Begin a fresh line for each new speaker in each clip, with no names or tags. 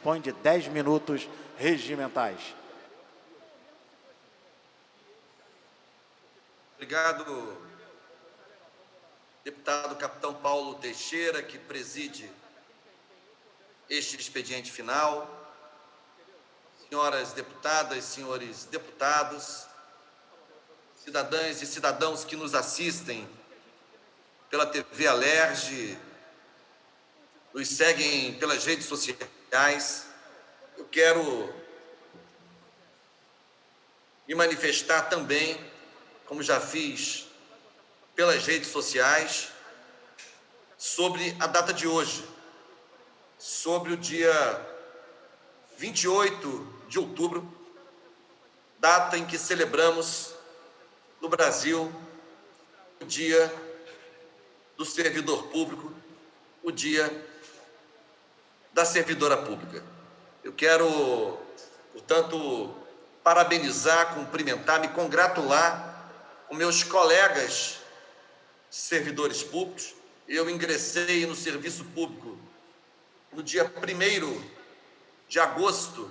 dispõe de 10 minutos regimentais.
Obrigado, deputado capitão Paulo Teixeira, que preside este expediente final. Senhoras deputadas, senhores deputados, cidadãs e cidadãos que nos assistem pela TV Alerj, nos seguem pelas redes sociais, eu quero me manifestar também, como já fiz pelas redes sociais, sobre a data de hoje, sobre o dia 28 de outubro, data em que celebramos no Brasil o Dia do Servidor Público, o Dia da Servidora Pública. Eu quero, portanto, parabenizar, cumprimentar, me congratular com meus colegas servidores públicos. Eu ingressei no serviço público no dia 1º de agosto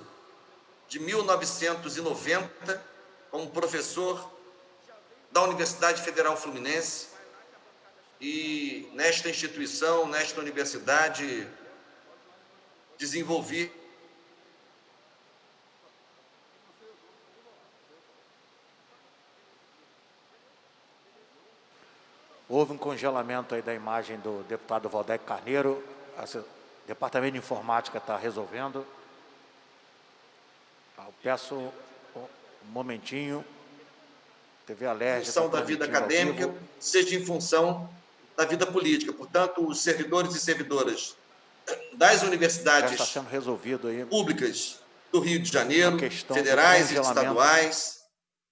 de 1990, como professor da Universidade Federal Fluminense, e nesta instituição, nesta universidade, desenvolvi
Houve um congelamento aí da imagem do deputado Valdec Carneiro. O Departamento de Informática está resolvendo. Eu peço um momentinho. TV Alerj.
Função da vida acadêmica, seja em função da vida política. Portanto, os servidores e servidoras das universidades
está sendo resolvido aí,
públicas do Rio de Janeiro, federais e estaduais,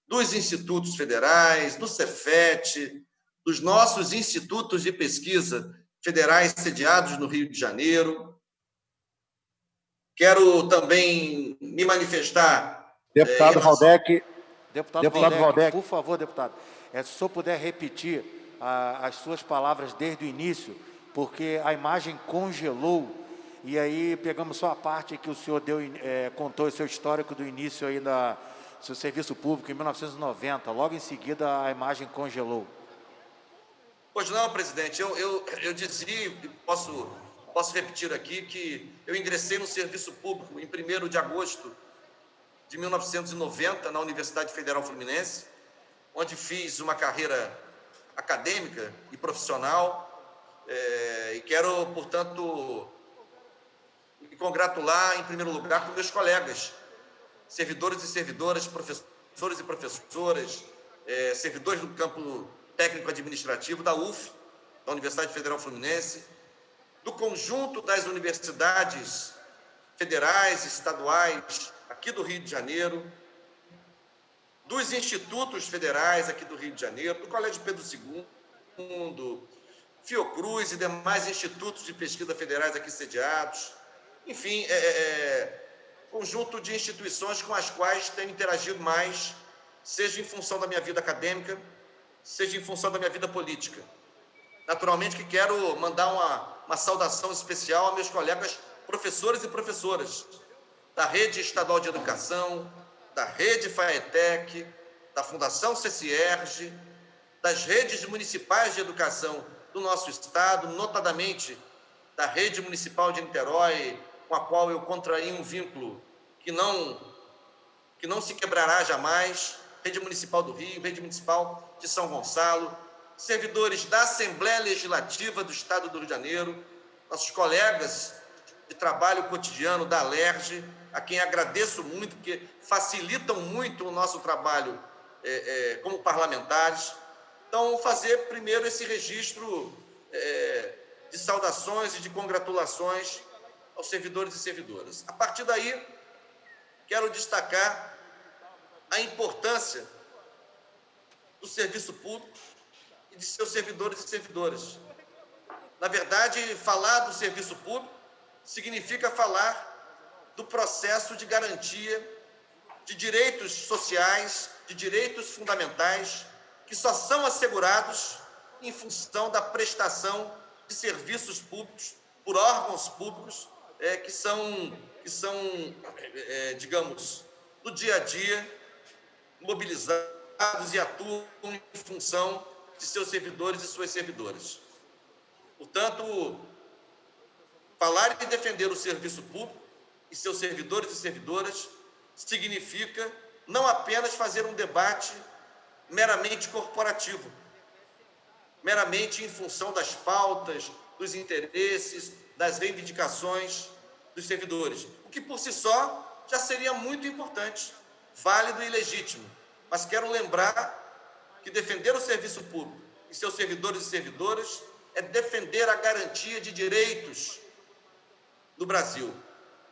dos institutos federais, do Cefet, dos nossos institutos de pesquisa federais sediados no Rio de Janeiro. Quero também me manifestar...
Deputado Valdec. Deputado Valdec, por favor, deputado, se o senhor puder repetir as suas palavras desde o início, porque a imagem congelou, e aí pegamos só a parte que o senhor contou o seu histórico do início aí do seu serviço público em 1990, logo em seguida a imagem congelou.
Pois não, presidente, eu dizia, posso repetir aqui, que eu ingressei no serviço público em 1º de agosto de 1990, na Universidade Federal Fluminense, onde fiz uma carreira acadêmica e profissional, e quero, portanto, me congratular, em primeiro lugar, com meus colegas, servidores e servidoras, professores e professoras, servidores do campo técnico-administrativo da UF, da Universidade Federal Fluminense, do conjunto das universidades federais e estaduais aqui do Rio de Janeiro, dos institutos federais aqui do Rio de Janeiro, do Colégio Pedro II, Fiocruz e demais institutos de pesquisa federais aqui sediados, enfim, conjunto de instituições com as quais tenho interagido mais, seja em função da minha vida acadêmica, seja em função da minha vida política. Naturalmente que quero mandar uma saudação especial a meus colegas professores e professoras da Rede Estadual de Educação, da Rede FAETEC, da Fundação CECIERJ, das redes municipais de educação do nosso estado, notadamente da Rede Municipal de Niterói, com a qual eu contraí um vínculo que não se quebrará jamais, Rede Municipal do Rio, Rede Municipal de São Gonçalo, servidores da Assembleia Legislativa do Estado do Rio de Janeiro, nossos colegas de trabalho cotidiano da Alerj, a quem agradeço muito, porque facilitam muito o nosso trabalho como parlamentares. Então, fazer primeiro esse registro de saudações e de congratulações aos servidores e servidoras. A partir daí, quero destacar a importância do serviço público e de seus servidores e servidoras. Na verdade, falar do serviço público significa falar do processo de garantia de direitos sociais, de direitos fundamentais, que só são assegurados em função da prestação de serviços públicos por órgãos públicos que que são, digamos, do dia a dia, mobilizados e atuam em função de seus servidores e suas servidoras. Portanto, falar e defender o serviço público e seus servidores e servidoras significa não apenas fazer um debate meramente corporativo, meramente em função das pautas, dos interesses, das reivindicações dos servidores, o que por si só já seria muito importante, válido e legítimo. Mas quero lembrar que defender o serviço público e seus servidores e servidoras é defender a garantia de direitos no Brasil.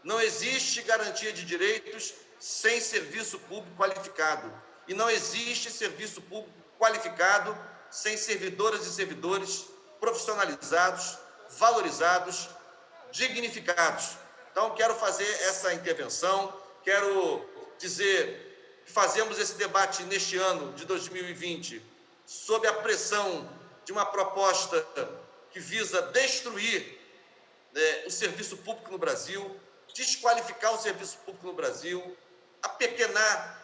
Não existe garantia de direitos sem serviço público qualificado. E não existe serviço público qualificado sem servidoras e servidores profissionalizados, valorizados, dignificados. Então, quero fazer essa intervenção, quero dizer que fazemos esse debate neste ano de 2020 sob a pressão de uma proposta que visa destruir o serviço público no Brasil, desqualificar o serviço público no Brasil, apequenar,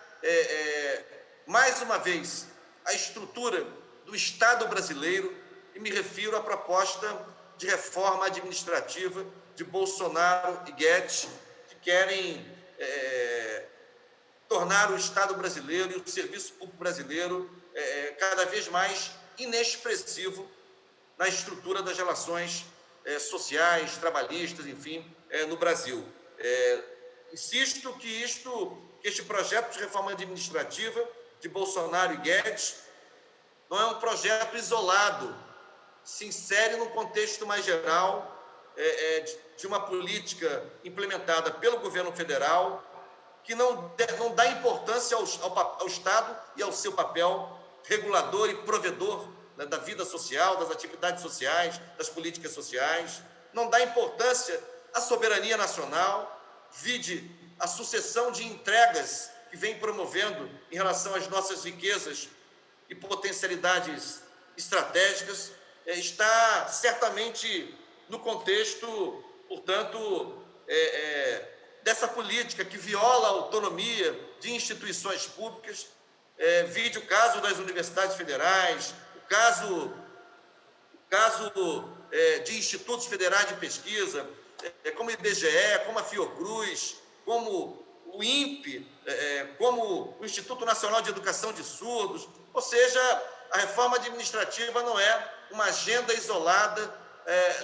mais uma vez, a estrutura do Estado brasileiro, e me refiro à proposta de reforma administrativa de Bolsonaro e Guedes, que querem tornar o Estado brasileiro e o serviço público brasileiro cada vez mais inexpressivo na estrutura das relações sociais, trabalhistas, enfim, no Brasil. Insisto que este projeto de reforma administrativa de Bolsonaro e Guedes não é um projeto isolado, se insere no contexto mais geral de uma política implementada pelo governo federal que não dá importância ao Estado e ao seu papel regulador e provedor, né, da vida social, das atividades sociais, das políticas sociais, não dá importância à soberania nacional, vide a sucessão de entregas que vem promovendo em relação às nossas riquezas e potencialidades estratégicas, está certamente no contexto, portanto, dessa política que viola a autonomia de instituições públicas, vide o caso das universidades federais, o caso de institutos federais de pesquisa, como o IBGE, como a Fiocruz, como o INPE, como o Instituto Nacional de Educação de Surdos. Ou seja, a reforma administrativa não é uma agenda isolada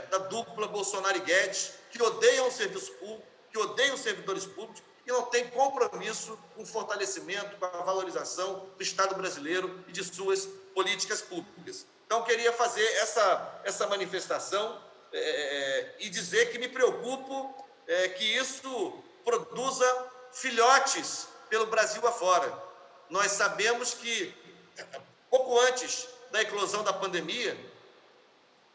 da dupla Bolsonaro e Guedes, que odeiam o serviço público, que odeiam os servidores públicos e não tem compromisso com o fortalecimento, com a valorização do Estado brasileiro e de suas políticas públicas. Então, queria fazer essa manifestação e dizer que me preocupo que isso produza filhotes pelo Brasil afora. Nós sabemos que, pouco antes da eclosão da pandemia,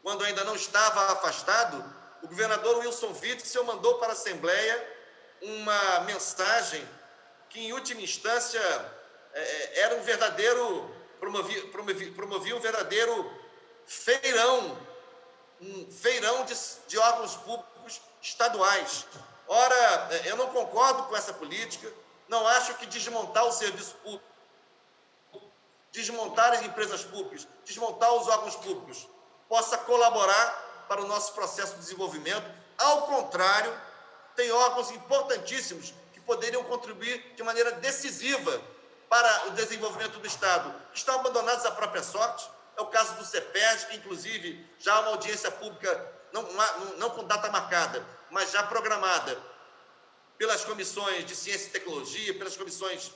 quando ainda não estava afastado, o governador Wilson Witzel mandou para a Assembleia uma mensagem que, em última instância, era um verdadeiro, promovia um verdadeiro feirão de órgãos públicos estaduais. Ora, eu não concordo com essa política, não acho que desmontar o serviço público, desmontar as empresas públicas, desmontar os órgãos públicos, possa colaborar para o nosso processo de desenvolvimento. Ao contrário, tem órgãos importantíssimos que poderiam contribuir de maneira decisiva para o desenvolvimento do Estado, que estão abandonados à própria sorte. É o caso do CEPERJ, que, inclusive, já há uma audiência pública, não com data marcada, mas já programada pelas comissões de Ciência e Tecnologia, pelas comissões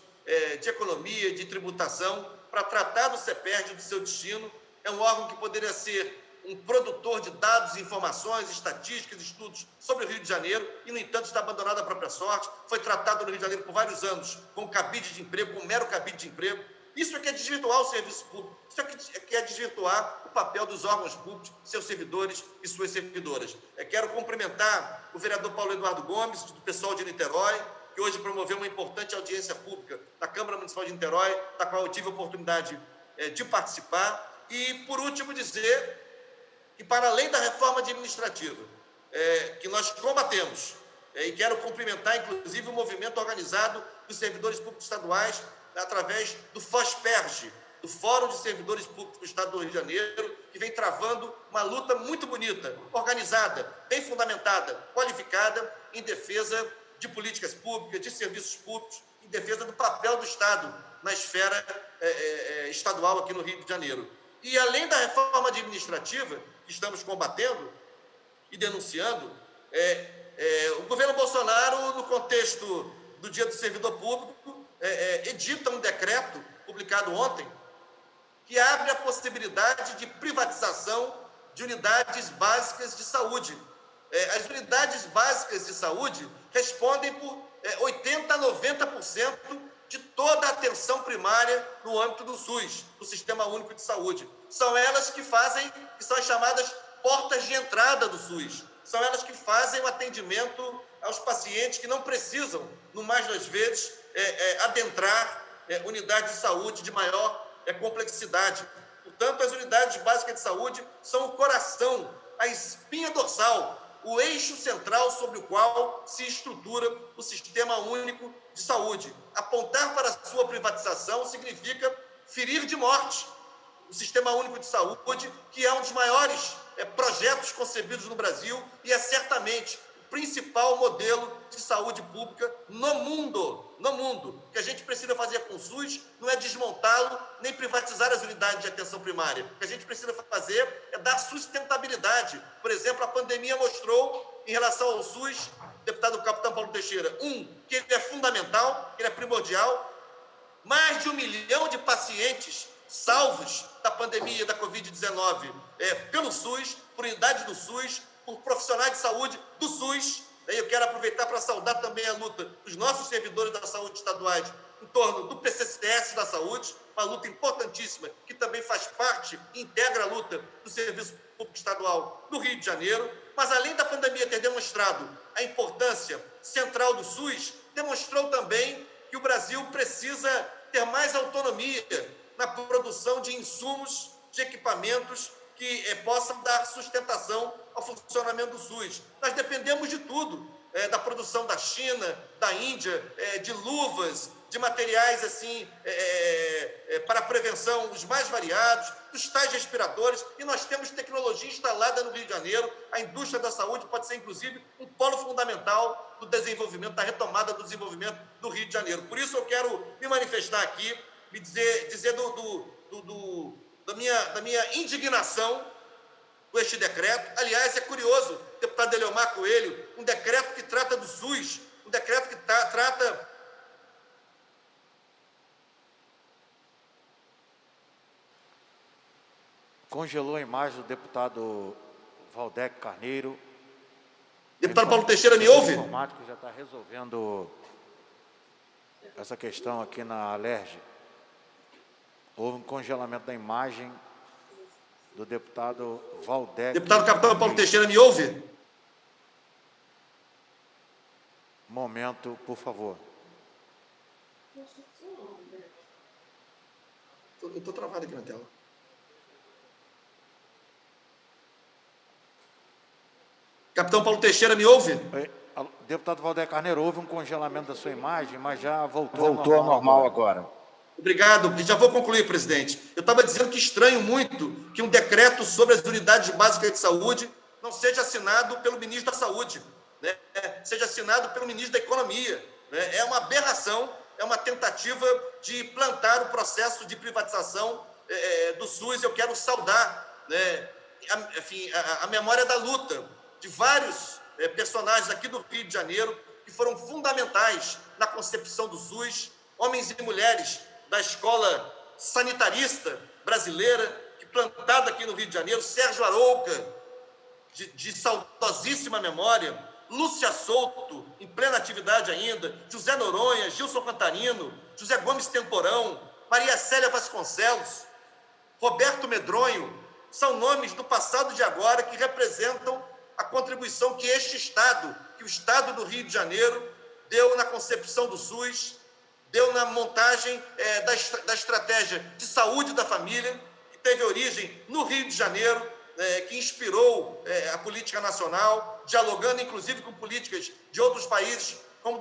de Economia, de Tributação, para tratar do CEPERJ e do seu destino. É um órgão que poderia ser um produtor de dados, informações, estatísticas, estudos sobre o Rio de Janeiro e, no entanto, está abandonado à própria sorte. Foi tratado no Rio de Janeiro por vários anos com cabide de emprego, com mero cabide de emprego. Isso é que é desvirtuar o serviço público, isso é que é desvirtuar o papel dos órgãos públicos, seus servidores e suas servidoras. Quero cumprimentar o vereador Paulo Eduardo Gomes, do pessoal de Niterói, que hoje promoveu uma importante audiência pública na Câmara Municipal de Niterói, da qual eu tive a oportunidade de participar. E, por último, dizer que, para além da reforma administrativa, que nós combatemos, e quero cumprimentar, inclusive, o movimento organizado dos servidores públicos estaduais através do FOSPERJ, do Fórum de Servidores Públicos do Estado do Rio de Janeiro, que vem travando uma luta muito bonita, organizada, bem fundamentada, qualificada, em defesa de políticas públicas, de serviços públicos, em defesa do papel do Estado na esfera estadual aqui no Rio de Janeiro. E, além da reforma administrativa que estamos combatendo e denunciando, o governo Bolsonaro, no contexto do Dia do Servidor Público, edita um decreto, publicado ontem, que abre a possibilidade de privatização de unidades básicas de saúde. As unidades básicas de saúde respondem por 80% a 90% de toda a atenção primária no âmbito do SUS, do Sistema Único de Saúde. São elas que são as chamadas portas de entrada do SUS. São elas que fazem o atendimento aos pacientes que não precisam, no mais das vezes, adentrar unidades de saúde de maior complexidade. Portanto, as unidades básicas de saúde são o coração, a espinha dorsal, o eixo central sobre o qual se estrutura o Sistema Único de Saúde. Apontar para a sua privatização significa ferir de morte o Sistema Único de Saúde, que é um dos maiores projetos concebidos no Brasil e é certamente o principal modelo de saúde pública no mundo. O que a gente precisa fazer com o SUS não é desmontá-lo nem privatizar as unidades de atenção primária. O que a gente precisa fazer é dar sustentabilidade. Por exemplo, a pandemia mostrou, em relação ao SUS, deputado capitão Paulo Teixeira, que ele é fundamental, que ele é primordial. Mais de 1 milhão de pacientes salvos da pandemia da Covid-19 pelo SUS, por unidade do SUS, por profissionais de saúde do SUS. Eu quero aproveitar para saudar também a luta dos nossos servidores da saúde estaduais em torno do PCCS da saúde, uma luta importantíssima que também faz parte, integra a luta do Serviço Público Estadual no Rio de Janeiro. Mas, além da pandemia ter demonstrado a importância central do SUS, demonstrou também que o Brasil precisa ter mais autonomia na produção de insumos, de equipamentos que possam dar sustentação ao funcionamento do SUS. Nós dependemos de tudo, da produção da China, da Índia, de luvas, de materiais assim, para prevenção, os mais variados, dos tais respiradores, e nós temos tecnologia instalada no Rio de Janeiro. A indústria da saúde pode ser, inclusive, um polo fundamental do desenvolvimento, da retomada do desenvolvimento do Rio de Janeiro. Por isso, eu quero me manifestar aqui, me dizer da minha indignação com este decreto. Aliás, é curioso, deputado Eliomar Coelho, um decreto que trata do SUS, um decreto que trata...
Congelou a imagem do deputado Valdec Carneiro.
Deputado Paulo Teixeira, me ouve?
O informático já está resolvendo essa questão aqui na Alerj. Houve um congelamento da imagem do deputado Valdec.
Deputado capitão Paulo Teixeira, me ouve?
Momento, por favor.
Eu estou travado aqui na tela. Capitão Paulo Teixeira, me ouve?
Deputado Valdec Carneiro, houve um congelamento da sua imagem, mas já voltou
ao normal agora.
Obrigado. Já vou concluir, presidente. Eu estava dizendo que estranho muito que um decreto sobre as unidades básicas de saúde não seja assinado pelo ministro da Saúde, né? Seja assinado pelo ministro da Economia, né? É uma aberração, é uma tentativa de plantar o processo de privatização do SUS. Eu quero saudar, né, a memória da luta de vários personagens aqui do Rio de Janeiro que foram fundamentais na concepção do SUS, homens e mulheres da escola sanitarista brasileira, que plantada aqui no Rio de Janeiro, Sérgio Arouca, de saudosíssima memória, Lúcia Souto, em plena atividade ainda, José Noronha, Gilson Cantarino, José Gomes Temporão, Maria Célia Vasconcelos, Roberto Medronho, são nomes do passado e de agora que representam a contribuição que este Estado, que o Estado do Rio de Janeiro, deu na concepção do SUS, deu na montagem da estratégia de saúde da família, que teve origem no Rio de Janeiro, que inspirou a política nacional, dialogando inclusive com políticas de outros países, como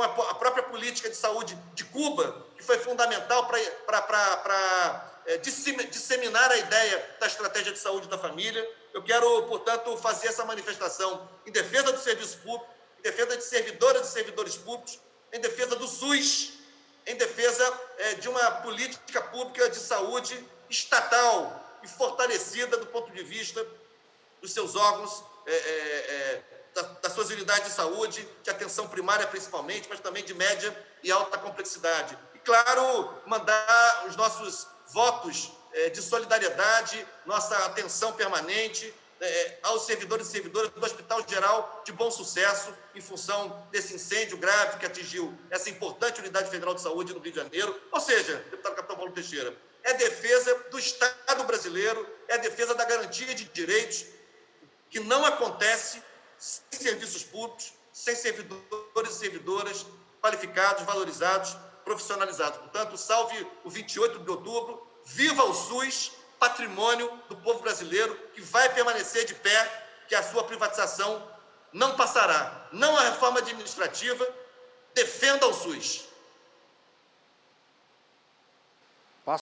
a própria política de saúde de Cuba, que foi fundamental para disseminar a ideia da estratégia de saúde da família. Eu quero, portanto, fazer essa manifestação em defesa do serviço público, em defesa de servidoras e servidores públicos, em defesa do SUS, em defesa de uma política pública de saúde estatal e fortalecida do ponto de vista dos seus órgãos, das suas unidades de saúde, de atenção primária principalmente, mas também de média e alta complexidade. E, claro, mandar os nossos votos de solidariedade, nossa atenção permanente aos servidores e servidoras do Hospital Geral de Bom Sucesso, em função desse incêndio grave que atingiu essa importante unidade federal de saúde no Rio de Janeiro. Ou seja, deputado Capitão Paulo Teixeira, é defesa do Estado brasileiro, é defesa da garantia de direitos, que não acontece sem serviços públicos, sem servidores e servidoras qualificados, valorizados, profissionalizados. Portanto, salve o 28 de outubro, viva o SUS, patrimônio do povo brasileiro, que vai permanecer de pé, que a sua privatização não passará. Não a reforma administrativa, defenda o SUS.